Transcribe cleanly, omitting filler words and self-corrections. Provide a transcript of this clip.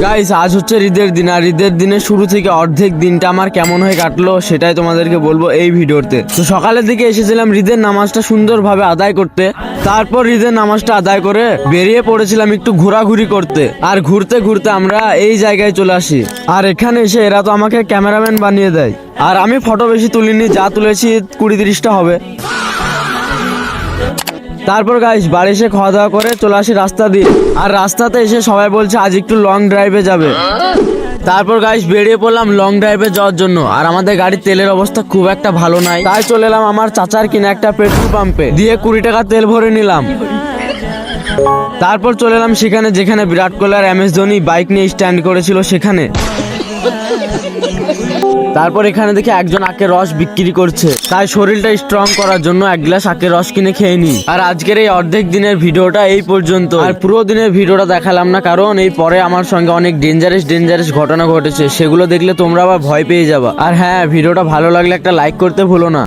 Guys আজ হচ্ছে ঈদের দিন, আর ঈদের দিনের শুরু থেকে অর্ধেক দিনটা আমার কেমন হয়ে কাটলো সেটাই তোমাদেরকে বলবো এই ভিডিওতে। তো সকালের দিকে এসেছিলাম ঈদের নামাজটা সুন্দরভাবে আদায় করতে। তারপর ঈদের নামাজটা আদায় করে বেরিয়ে পড়েছিলাম একটু ঘোরাঘুরি করতে। আর ঘুরতে ঘুরতে আমরা এই জায়গায় চলে আসি, আর এখানে এসে এরা তো আমাকে ক্যামেরাম্যান বানিয়ে দেয়। আর আমি ফটো বেশি তুলিনি, যা তুলেছি 20-30টা হবে। তারপর গাইস বাড়ি এসে খাওয়া দাওয়া করে চলে আসি রাস্তা দিয়ে। আর রাস্তাতে এসে সবাই বলছে আজ একটু লং ড্রাইভে যাবে। তারপর গাইস বেরিয়ে পড়লাম লং ড্রাইভে যাওয়ার জন্য। আর আমাদের গাড়ির তেলের অবস্থা খুব একটা ভালো নাই, তাই চলে এলাম আমার চাচার কিনা একটা পেট্রোল পাম্পে, দিয়ে 20 টাকা তেল ভরে নিলাম। তারপর চলে এলাম সেখানে যেখানে বিরাট কোহলি আর MS ধোনি বাইক নিয়ে স্ট্যান্ড করেছিল সেখানে। তারপর এখানে দেখে একজন আখের রস বিক্রি করছে, তাই শরীরটা স্ট্রং করার জন্য 1 গ্লাস আখের রস কিনে খেয়ে নি। আর আজকের এই অর্ধেক দিনের ভিডিওটা এই পর্যন্ত। আর পুরো দিনের ভিডিওটা দেখালাম না, কারণ এই পরে আমার সঙ্গে অনেক ডেঞ্জারাস ঘটনা ঘটেছে, সেগুলো দেখলে তোমরা আবার ভয় পেয়ে যাবা। আর হ্যাঁ, ভিডিওটা ভালো লাগলে একটা লাইক করতে ভুলো না।